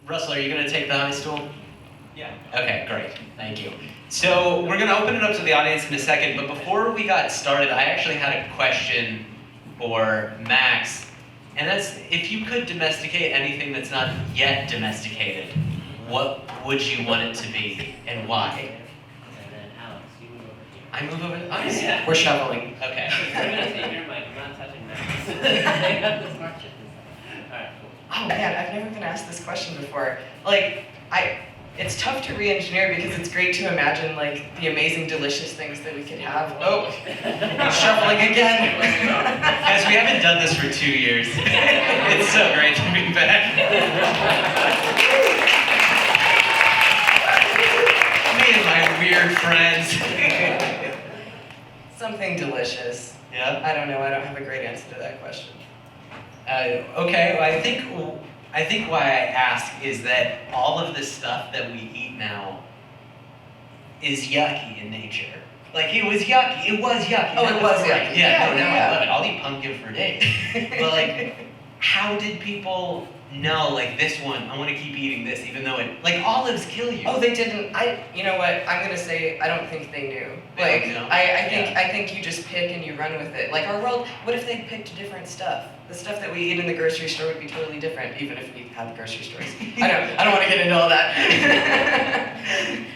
Russell, are you going to take the high stool? Yeah. Okay, great. Thank you. So we're going to open it up to the audience in a second, but before we got started, I actually had a question for Max, and that's if you could domesticate anything that's not yet domesticated, what would you want it to be, and why? And then Alex, you move over here. I move over to us? Yeah. We're shoveling. Okay. I'm gonna say your mic, I'm not touching Max. I got the smart shit this time. Alright, cool. Oh man, I've never been asked this question before. It's tough to re-engineer because it's great to imagine like the amazing, delicious things that we could have. Oh, shoveling again. Guys, we haven't done this for 2 years. It's so great to be back. Me and my weird friends. Something delicious. Yeah? I don't know. I don't have a great answer to that question. Okay, well, I think why I ask is that all of this stuff that we eat now is yucky in nature. Like, it was yucky. It was yucky. Oh, it was Like, yucky. Yeah, no, Yeah. I love it. I'll eat pumpkin for days. But, like, how did people know, like, this one, I want to keep eating this, even though it, like, olives kill you. Oh, they didn't. You know what? I'm gonna say I don't think they knew. They Like, don't know? I think you just pick and you run with it. Like our world. What if they picked different stuff? The stuff that we eat in the grocery store would be totally different, even if we had grocery stores. I don't want to get into all that.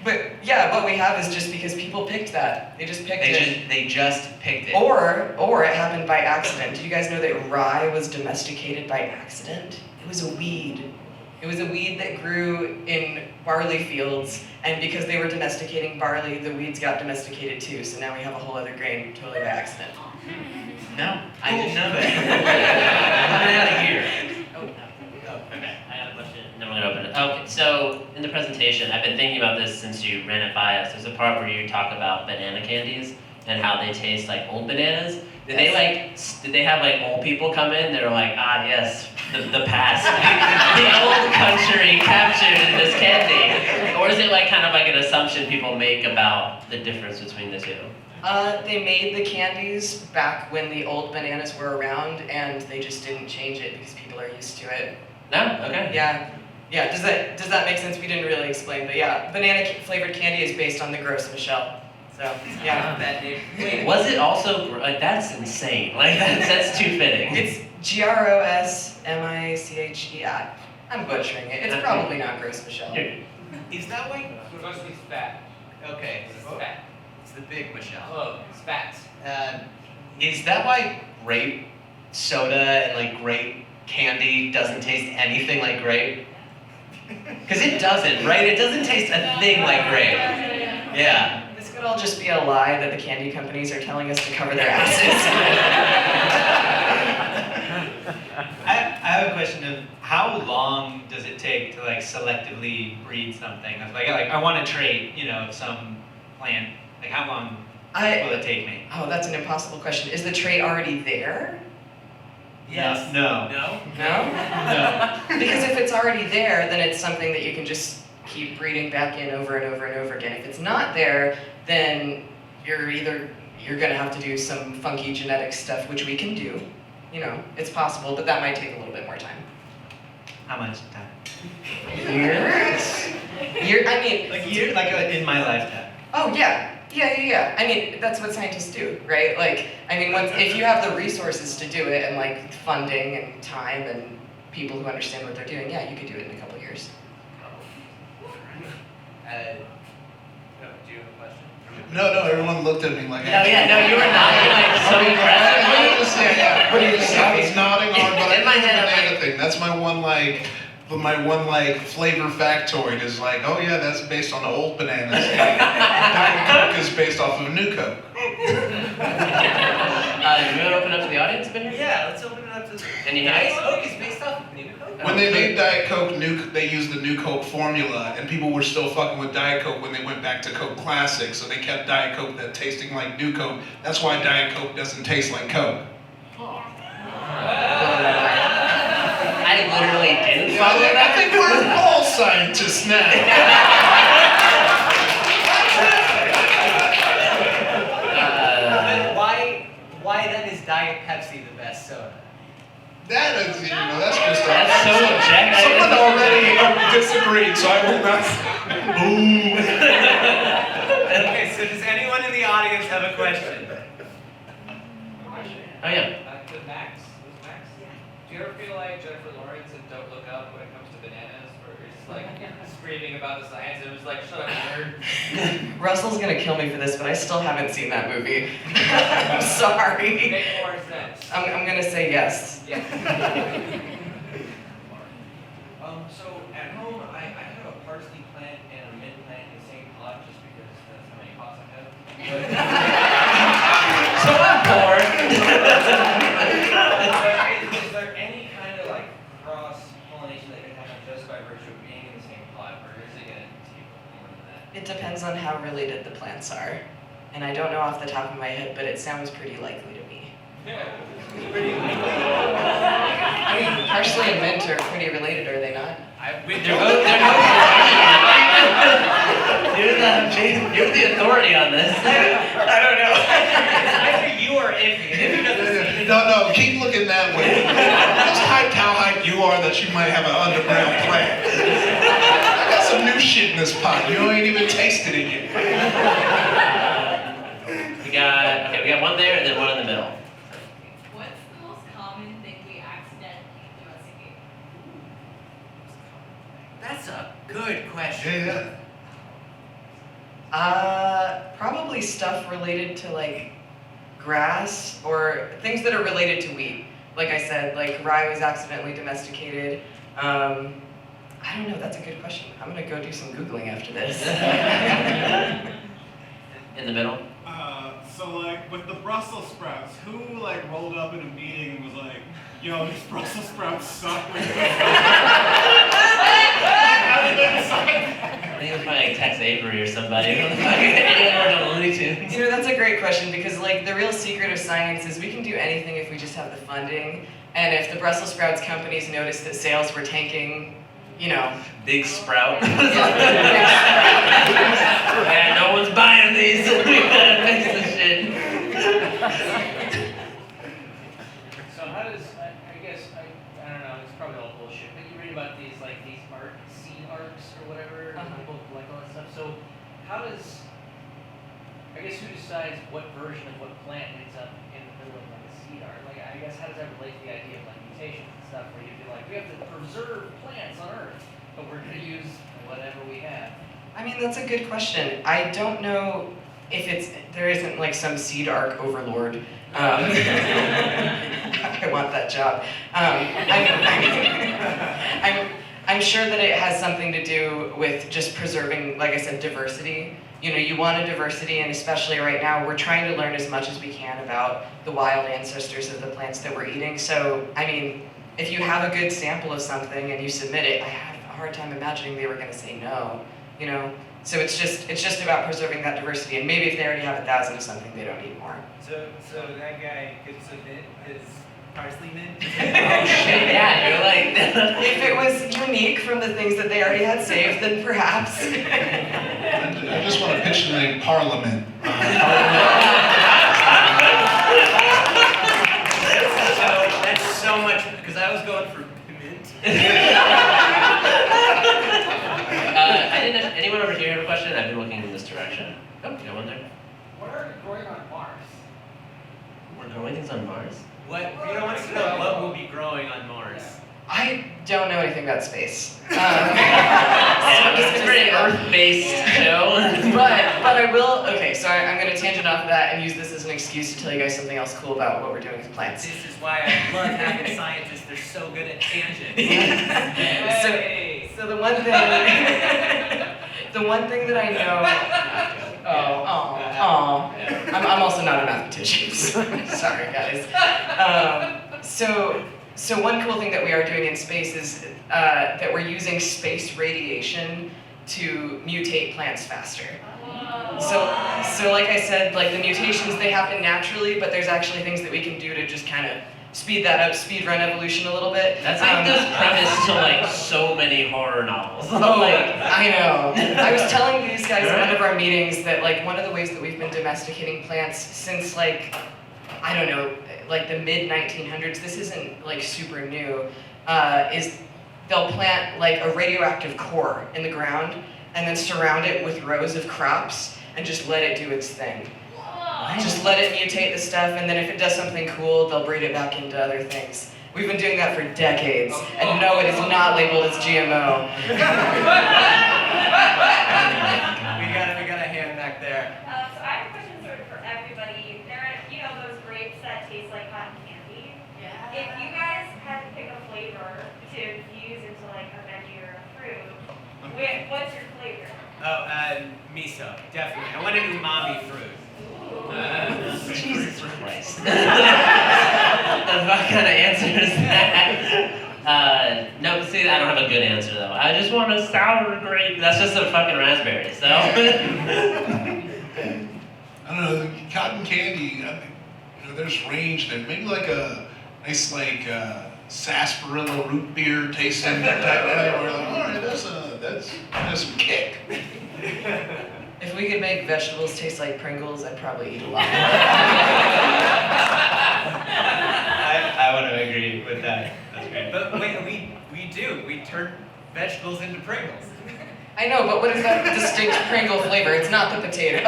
But yeah, what we have is just because people picked that. They just picked it. They just picked it. Or it happened by accident. Did you guys know that rye was domesticated by accident? It was a weed. It was a weed that grew in barley fields, and because they were domesticating barley, the weeds got domesticated too, so now we have a whole other grain totally by accident. No, I didn't know that. I'm out of here. Okay, I got a question, and then we're gonna open it. Okay, so in the presentation, I've been thinking about this since you ran it by us. There's a part where you talk about banana candies and how they taste like old bananas. Did they have like old people come in that are like, ah yes, the past, the old country captured in this candy? Or is it like kind of like an assumption people make about the difference between the two? They made the candies back when the old bananas were around, and they just didn't change it because people are used to it. No? Okay. Yeah. Does that make sense? We didn't really explain, but yeah, flavored candy is based on the Gros Michel. So yeah. Bad name. Wait, was it also like that's insane? Like that's too fitting. It's Grosmichel. I'm butchering it. It's probably not Gros Michel. Is that why? It's supposed to be spat. Okay. Spat. It's the big Michelle. Oh, spats. Is that why grape soda and like grape candy doesn't taste anything like grape? Because it doesn't, right? It doesn't taste a thing like grape. Yeah. This could all just be a lie that the candy companies are telling us to cover their asses. I have a question of how long does it take to like selectively breed something? Like I want a trait, of some plant. Like how long will it take me? Oh, that's an impossible question. Is the trait already there? Yes. No. No? No. Because if it's already there, then it's something that you can just keep breeding back in over and over and over again. If it's not there, then you're gonna have to do some funky genetic stuff, which we can do. It's possible, but that might take a little bit more time. How much time? Years? Like in my lifetime. Oh yeah. I mean, that's what scientists do, right? If you have the resources to do it and like funding and time and people who understand what they're doing, yeah, you could do it in a couple years. Do you have a question? No, everyone looked at me like. No, you were nodding like so impressively. I was nodding hard, but In my I head, I'm banana like- thing. That's my one flavor factoid is like, oh yeah, that's based on the old bananas. Diet Coke is based off of New Coke. Do you want to open up to the audience, Ben? Yeah, let's open it up to. Any Diet hands? Coke is based off of New Coke. When they made Diet Coke, they used the New Coke formula, and people were still fucking with Diet Coke when they went back to Coke Classic, so they kept Diet Coke tasting like New Coke. That's why Diet Coke doesn't taste like Coke. I literally didn't follow I that. think we're all scientists now. Why then is Diet Pepsi the best soda? That's just That's so objective. someone already question. Oh yeah. To Max. Was Max? Yeah. Do you ever feel like Jennifer Lawrence and Don't Look Up when it comes to bananas, where you're just like screaming about the science and it was like, shut up, nerd? Russell's gonna kill me for this, but I still haven't seen that movie. I'm sorry. Make more sense. I'm gonna say yes. Yeah. So at home, I have a parsley plant and a mint plant in the same pot just because that's how many pots I have. So I'm bored. Is there any kind of like cross-pollination that can happen just by virtue of being in the same pot, or is it gonna take more than that? It depends on how related the plants are. And I don't know off the top of my head, but it sounds pretty likely to me. Yeah, it's pretty likely. I mean, parsley and mint are pretty related, are they not? They're both you're the authority on this. I don't know. Either you or iffy. No, keep looking that way. Just hyped how hyped you are that you might have an underground plant. I got some new shit in this pot. You ain't even tasted it yet. We got one there and then one in the middle. What's the most common thing we accidentally domesticate? That's a good question. Probably stuff related to like grass or things that are related to wheat. Like I said, like rye was accidentally domesticated. I don't know, that's a good question. I'm gonna go do some Googling after this. In the middle. So like with the Brussels sprouts, who like rolled up in a meeting and was like, yo, these Brussels sprouts suck. How did they decide? I think it was probably like Tex Avery or somebody. Anyone worked on Looney Tunes. You know, that's a great question because like the real secret of science is we can do anything if we just have the funding. And if the Brussels sprouts companies noticed that sales were tanking, you know. Big sprout. Yeah, Man, no one's buying these. We gotta fix this shit. So how does, I guess, I don't know, it's probably all bullshit, but you read about these, like, these seed arcs or whatever, people collect all that stuff, so how does, I guess who decides what version of what plant ends up in the middle of like a seed arc? Like, I guess how does that relate to the idea of like mutations and stuff, where you'd be like, we have to preserve plants on Earth, but we're gonna use whatever we have. I mean, that's a good question. I don't know if there isn't like some seed arc overlord. I want that job. I'm sure that it has something to do with just preserving, like I said, diversity. You know, you want a diversity, and especially right now, we're trying to learn as much as we can about the wild ancestors of the plants that we're eating. So, I mean, if you have a good sample of something and you submit it, I have a hard time imagining they were going to say no. You know, so it's just about preserving that diversity, and maybe if they already have 1,000 of something, they don't need more. So that guy could submit his parsley mint? Oh shit, yeah, you're like... If it was unique from the things that they already had saved, then perhaps. I just want to pitch the name Parliament. That's so much, because I was going for mint. Anyone over here have a question? I've been looking in this direction. Oh, you got one there. What are we growing on Mars? We're growing things on Mars? What, wants to know what will be growing on Mars? I don't know anything about space. Yeah, it's a pretty Earth-based show. But I will, okay, so I'm going to tangent off of that and use this as an excuse to tell you guys something else cool about what we're doing with plants. This is why I love having scientists, they're so good at tangents. So the one thing that I know, I'm also not a mathematician, so sorry guys. So one cool thing that we are doing in space is that we're using space radiation to mutate plants faster. So like I said, like the mutations, they happen naturally, but there's actually things that we can do to just kind of speed that up, speed run evolution a little bit. That's like the premise to like so many horror novels. Oh, I know. I was telling these guys in one of our meetings that like one of the ways that we've been domesticating plants since like, I don't know, like the mid 1900s, this isn't like super new, is they'll plant like a radioactive core in the ground and then surround it with rows of crops and just let it do its thing. Just let it mutate the stuff, and then if it does something cool, they'll breed it back into other things. We've been doing that for decades, and no, it is not labeled as GMO. We got a hand back there. So I have a question sort of for everybody. There are, those grapes that taste like cotton candy. Yeah. If you guys had to pick a flavor to fuse into like a veggie or a fruit, what's your flavor? Oh, miso, definitely. I want an umami fruit. Jesus Christ. What kind of answer is that? No, see, I don't have a good answer though. I just want a sour grape. That's just a fucking raspberry, so. I don't know, cotton candy, there's range there. Maybe like a nice sarsaparilla root beer tasting type of thing. We're like, all right, that's some kick. If we could make vegetables taste like Pringles, I'd probably eat a lot. I want to agree with that. That's great. But wait, we do. We turn vegetables into Pringles. I know, but what is that distinct Pringle flavor? It's not the potato.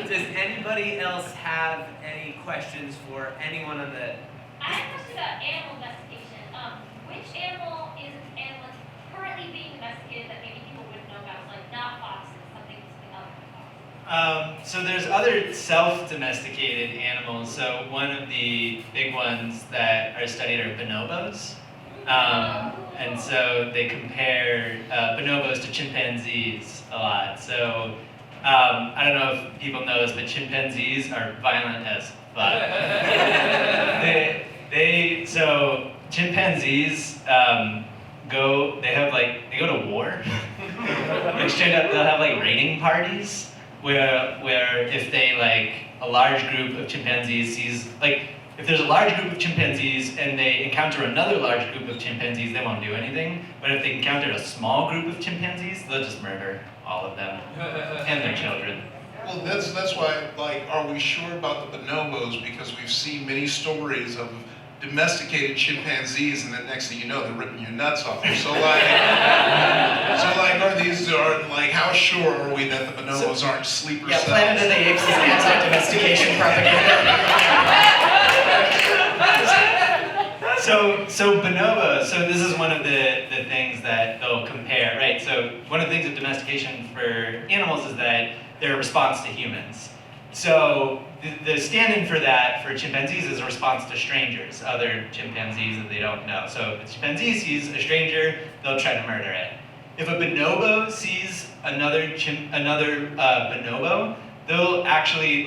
Does anybody else have any questions for anyone on the? I have a question about animal domestication. Which animal is currently being domesticated that maybe people wouldn't know about? Like not foxes, something other than foxes. So there's other self-domesticated animals. So one of the big ones that are studied are bonobos. And so they compare bonobos to chimpanzees a lot. So I don't know if people know this, but chimpanzees are violent as fuck. So chimpanzees go to war. Like straight up, they'll have like raiding parties where if they a large group of chimpanzees sees if there's a large group of chimpanzees and they encounter another large group of chimpanzees, they won't do anything. But if they encounter a small group of chimpanzees, they'll just murder all of them and their children. Well, that's why, are we sure about the bonobos? Because we've seen many stories of domesticated chimpanzees, and then next thing you know, they're ripping your nuts off. So how sure are we that the bonobos aren't sleeper cells? Planet of the Apes is anti-domestication propaganda. So bonobos, so this is one of the things that they'll compare, right? So one of the things of domestication for animals is that they're a response to humans. So the stand-in for that for chimpanzees is a response to strangers, other chimpanzees that they don't know. So if a chimpanzee sees a stranger, they'll try to murder it. If a bonobo sees another bonobo, they'll actually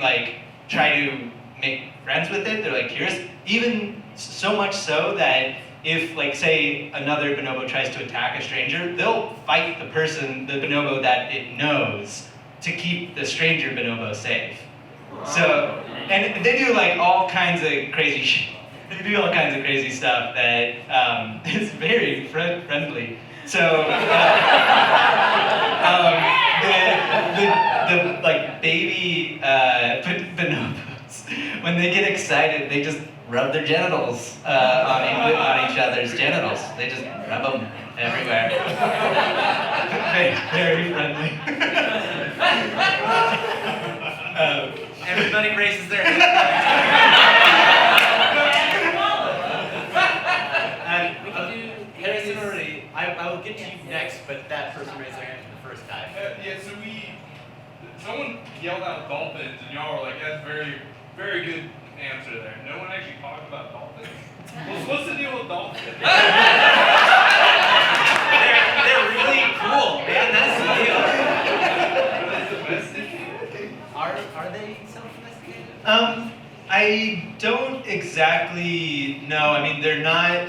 try to make friends with it. They're curious, even so much so that if say another bonobo tries to attack a stranger, they'll fight the bonobo that it knows to keep the stranger bonobo safe. So, and they do all kinds of crazy shit. They do all kinds of crazy stuff that is very friendly. So, the baby bonobos, when they get excited, they just rub their genitals on each other's genitals. They just rub them everywhere. Very friendly. Everybody raises their hand. Harrison already. I will get to you next, but that person raised their hand for the first time. So someone yelled out dolphins, and y'all were like, "That's very, very good answer there." No one actually talked about dolphins. Well, what's the deal with dolphins? They're really cool, man. That's the deal. Are they self-domesticated? I don't exactly know. I mean, they're not.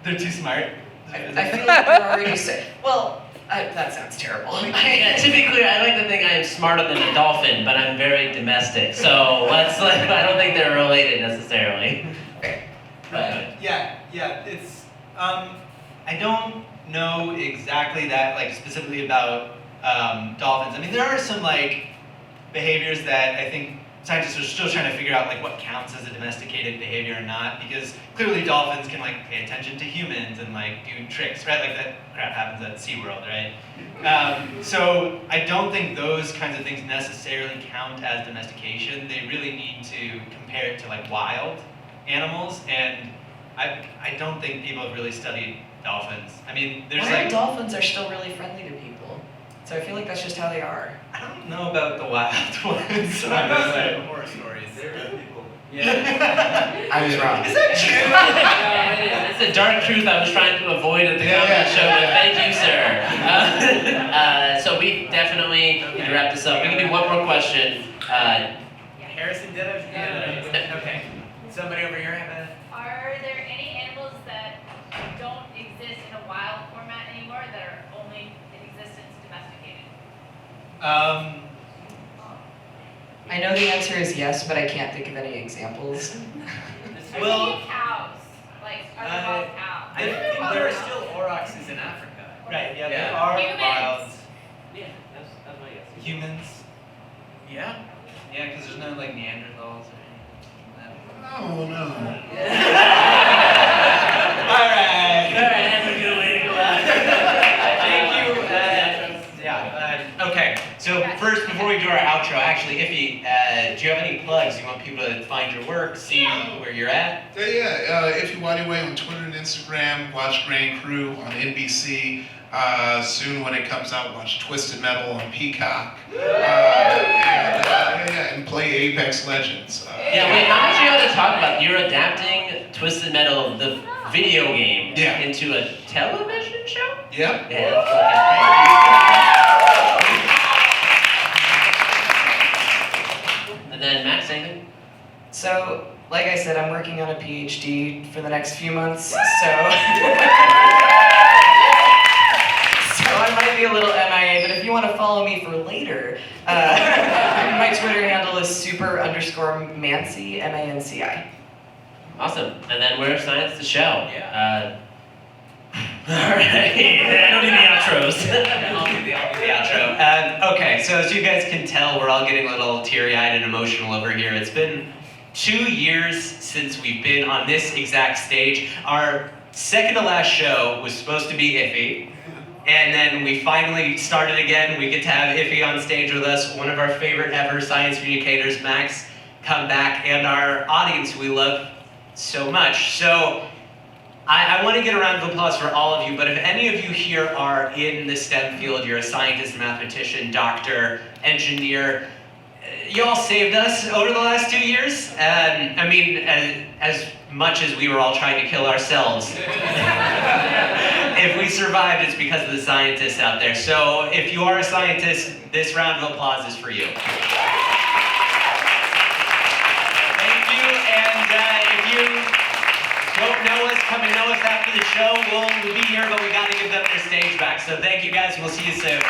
They're too smart. I feel like you're already saying. Well, that sounds terrible. Yeah, to be clear, I like to think I am smarter than a dolphin, but I'm very domestic. So I don't think they're related necessarily. But yeah, it's I don't know exactly that specifically about dolphins. I mean, there are some behaviors that I think scientists are still trying to figure out like what counts as a domesticated behavior or not, because clearly dolphins can like pay attention to humans and like do tricks, right? Like that crap happens at SeaWorld, right? So I don't think those kinds of things necessarily count as domestication. They really need to compare it to like wild animals, and I don't think people have really studied dolphins. I mean, there's Wild like dolphins are still really friendly to people. So I feel like that's just how they are. I don't know about the wild ones. I'm not saying horror stories. They're good people. Yeah. I was wrong. Is that true? No, it is. It's a dark truth I was trying to avoid at the comedy show, but thank you, sir. So we definitely need to wrap this up. We can do one more question. Harrison did it? Yeah. Okay. Somebody over here have a. Are there any animals that don't exist in a wild format anymore that are only in existence domesticated? I know the answer is yes, but I can't think of any examples. Are Well- there cows? Like, are there wild cows? I think there are still aurochs in Africa. Right, yeah, there Yeah. are Humans. wild Yeah, that's my guess. humans. Yeah. Yeah, because there's no like Neanderthals or anything like that. Oh, no. Alright. Alright, that's a good way to go out. Thank you. Okay, so first, before we do our outro, actually, Ify, do you have any plugs? You want people to find your work, see where you're at? Ify Nwadiwe on Twitter and Instagram. Watch Grand Crew on NBC. Soon when it comes out, watch Twisted Metal on Peacock. And play Apex Legends. Yeah, wait, how much you got to talk about? You're adapting Twisted Metal, the video game, into a television show? Yep. Yeah, that's fucking crazy. And then Max, anything? So, like I said, I'm working on a PhD for the next few months, so I might be a little MIA, but if you want to follow me for later, my Twitter handle is super_Manci, M-A-N-C-I. Awesome. And then we're Science the Show. Yeah. Alright, I don't need the outros. I'll do the outro. Okay, so as you guys can tell, we're all getting a little teary-eyed and emotional over here. It's been 2 years since we've been on this exact stage. Our second to last show was supposed to be Ify, and then we finally started again. We get to have Ify on stage with us, one of our favorite ever science communicators, Max, come back, and our audience we love so much. So I want to get a round of applause for all of you, but if any of you here are in the STEM field, you're a scientist, mathematician, doctor, engineer, you all saved us over the last 2 years. I mean, as much as we were all trying to kill ourselves. If we survived, it's because of the scientists out there. So if you are a scientist, this round of applause is for you. Thank you, and if you don't know us, come and know us after the show. We'll be here, but we got to give them their stage back. So thank you guys, we'll see you soon.